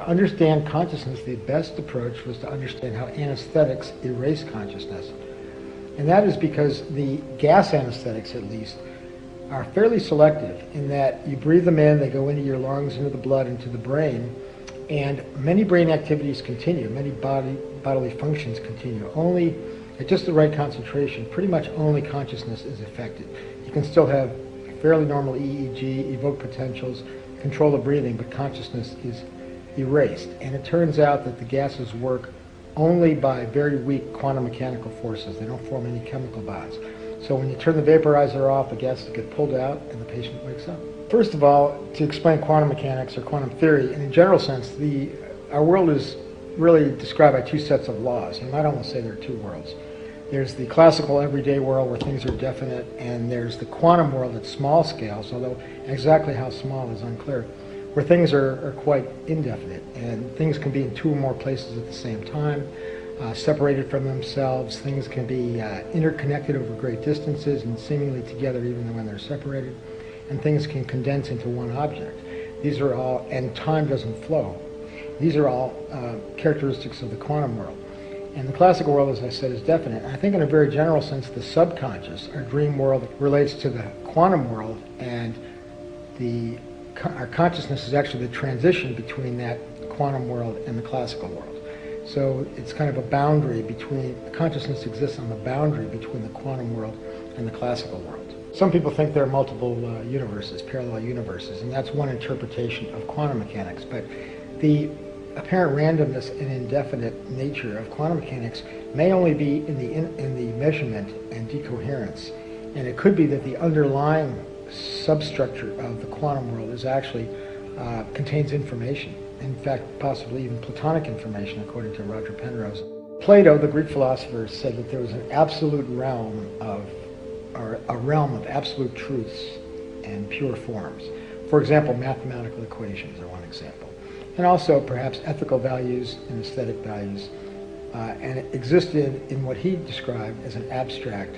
To understand consciousness, the best approach was to understand how anesthetics erase consciousness. And that is because the gas anesthetics, at least, are fairly selective in that you breathe them in, they go into your lungs, into the blood, into the brain, and many brain activities continue, many bodily functions continue. Only at just the right concentration, pretty much only consciousness is affected. You can still have fairly normal EEG, evoke potentials, control the breathing, but consciousness is erased. And it turns out that the gases work only by very weak quantum mechanical forces. They don't form any chemical bonds. So when you turn the vaporizer off, the gases get pulled out and the patient wakes up. First of all, to explain quantum mechanics or quantum theory, in a general sense, our world is really described by two sets of laws. You might almost say there are two worlds. There's the classical everyday world where things are definite, and there's the quantum world at small scales, although exactly how small is unclear, where things are quite indefinite, and things can be in two or more places at the same time, separated from themselves. Things can be interconnected over great distances and seemingly together even when they're separated, and things can condense into one object. These are all, and time doesn't flow. These are all characteristics of the quantum world. And the classical world, as I said, is definite. I think in a very general sense, the subconscious, our dream world, relates to the quantum world, and our consciousness is actually the transition between that quantum world and the classical world. So it's kind of a boundary between, consciousness exists on the boundary between the quantum world and the classical world. Some people think there are multiple universes, parallel universes, and that's one interpretation of quantum mechanics. But the apparent randomness and indefinite nature of quantum mechanics may only be in the measurement and decoherence, and it could be that the underlying substructure of the quantum world is actually contains information. In fact, possibly even Platonic information, according to Roger Penrose. Plato, the Greek philosopher, said that there was an absolute realm of, or a realm of absolute truths and pure forms. For example, mathematical equations are one example. And also perhaps ethical values and aesthetic values. And it existed in what he described as an abstract,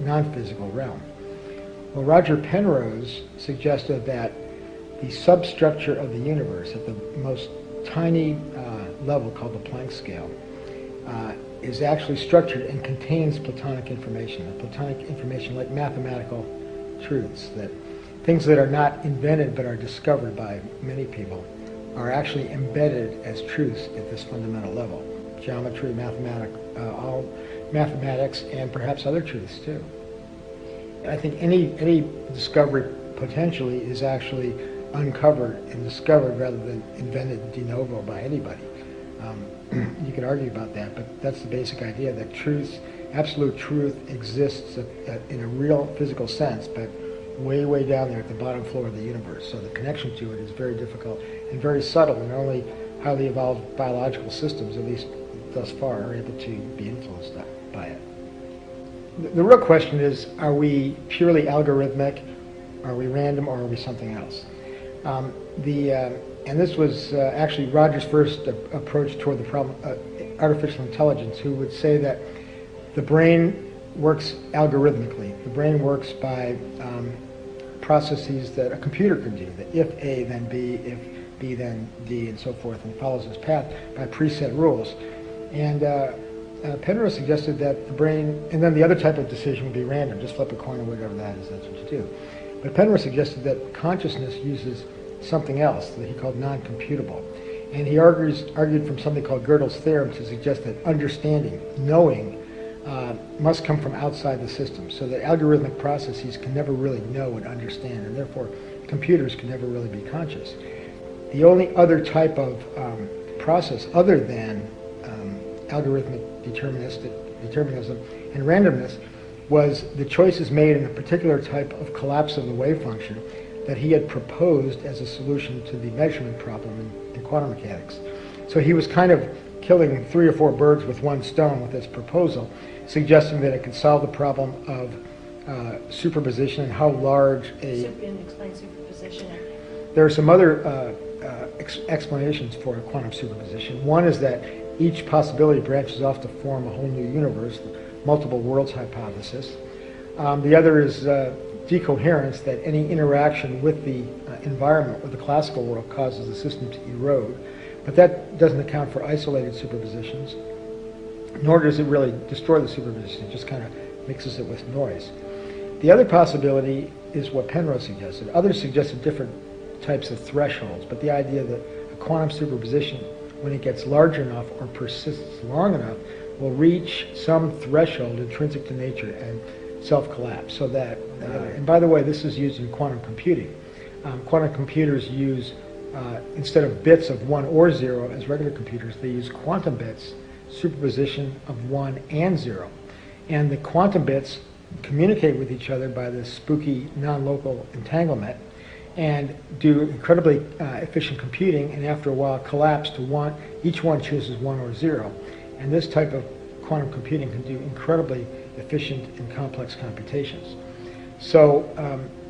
non-physical realm. Well, Roger Penrose suggested that the substructure of the universe at the most tiny level, called the Planck scale, is actually structured and contains Platonic information. And Platonic information, like mathematical truths, that things that are not invented but are discovered by many people, are actually embedded as truths at this fundamental level. Geometry, all mathematics, and perhaps other truths too. I think any discovery potentially is actually uncovered and discovered rather than invented de novo by anybody. You could argue about that, but that's the basic idea, that truth, absolute truth, exists in a real physical sense, but way, way down there at the bottom floor of the universe. So the connection to it is very difficult and very subtle, and only highly evolved biological systems, at least thus far, are able to be influenced by it. The real question is, are we purely algorithmic, are we random, or are we something else? And this was actually Roger's first approach toward the problem, artificial intelligence, who would say that the brain works algorithmically. The brain works by processes that a computer could do, that if A, then B, if B, then D, and so forth, and follows this path by preset rules. And Penrose suggested that the brain, and then the other type of decision would be random, just flip a coin or whatever that is, that's what you do. But Penrose suggested that consciousness uses something else that he called non-computable. And he argued from something called Gödel's theorem to suggest that understanding, knowing, must come from outside the system, so that algorithmic processes can never really know and understand, and therefore computers can never really be conscious. The only other type of process other than algorithmic determinism and randomness was the choices made in a particular type of collapse of the wave function that he had proposed as a solution to the measurement problem in quantum mechanics. So he was kind of killing 3 or 4 birds with one stone with this proposal, suggesting that it could solve the problem of superposition and how large a... Explain superposition. There are some other explanations for quantum superposition. One is that each possibility branches off to form a whole new universe, the multiple worlds hypothesis. The other is decoherence, that any interaction with the environment, with the classical world, causes the system to erode. But that doesn't account for isolated superpositions, nor does it really destroy the superposition. It just kind of mixes it with noise. The other possibility is what Penrose suggested. Others suggested different types of thresholds, but the idea that a quantum superposition, when it gets large enough or persists long enough, will reach some threshold intrinsic to nature and self-collapse. So that, and by the way, this is used in quantum computing. Quantum computers use, instead of bits of 1 or 0 as regular computers, they use quantum bits, superposition of 1 and 0. And the quantum bits communicate with each other by this spooky non-local entanglement and do incredibly efficient computing, and after a while collapse to 1. Each one chooses 1 or 0. And this type of quantum computing can do incredibly efficient and complex computations. So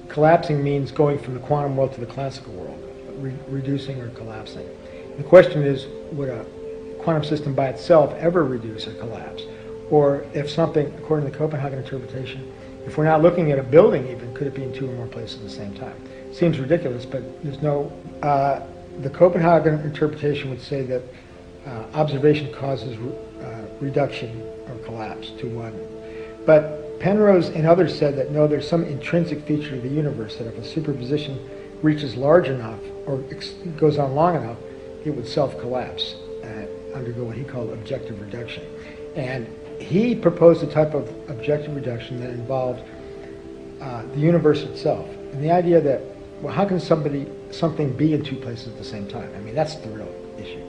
collapsing means going from the quantum world to the classical world, reducing or collapsing. The question is, would a quantum system by itself ever reduce or collapse? Or if something, according to the Copenhagen interpretation, if we're not looking at a building even, could it be in 2 or more places at the same time? Seems ridiculous, but there's no... the Copenhagen interpretation would say that observation causes reduction or collapse to 1. But Penrose and others said that no, there's some intrinsic feature of the universe that if a superposition reaches large enough or goes on long enough, it would self-collapse, undergo what he called objective reduction. And he proposed a type of objective reduction that involved the universe itself. And the idea that, well, how can something be in 2 places at the same time? I mean, that's the real issue.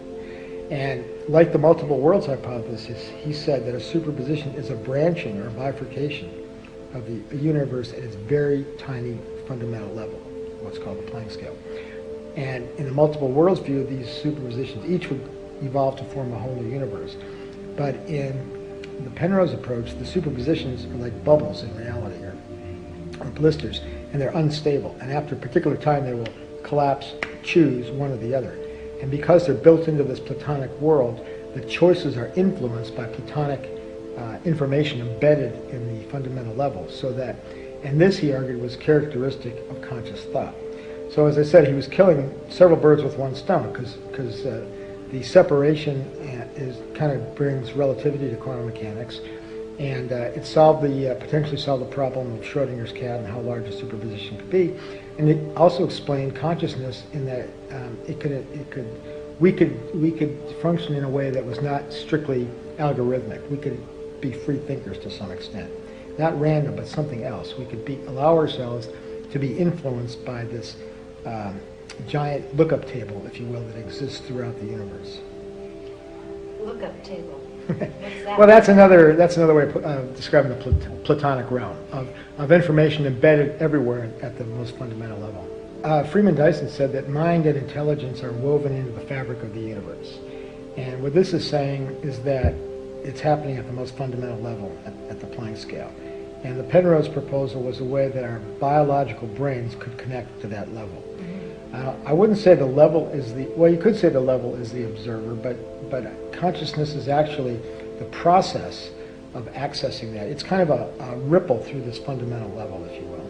And like the multiple worlds hypothesis, he said that a superposition is a branching or a bifurcation of the universe at its very tiny fundamental level, what's called the Planck scale. And in the multiple worlds view, these superpositions each would evolve to form a whole new universe. But in the Penrose approach, the superpositions are like bubbles in reality, or blisters, and they're unstable. And after a particular time, they will collapse, choose one or the other. And because they're built into this Platonic world, the choices are influenced by Platonic information embedded in the fundamental level. So that, and this, he argued, was characteristic of conscious thought. So as I said, he was killing several birds with one stone, because the separation kind of brings relativity to quantum mechanics, and it solved potentially solved the problem of Schrodinger's cat and how large a superposition could be, and it also explained consciousness in that we could function in a way that was not strictly algorithmic. We could be free thinkers to some extent, not random, but something else. We could allow ourselves to be influenced by this giant lookup table, if you will, that exists throughout the universe. Lookup table. What's that? Well, that's another way of describing the Platonic realm of information embedded everywhere at the most fundamental level. Freeman Dyson said that mind and intelligence are woven into the fabric of the universe. And what this is saying is that it's happening at the most fundamental level, at the Planck scale. And the Penrose proposal was a way that our biological brains could connect to that level. I wouldn't say the level is well, you could say the level is the observer, but consciousness is actually the process of accessing that. It's kind of a ripple through this fundamental level, if you will.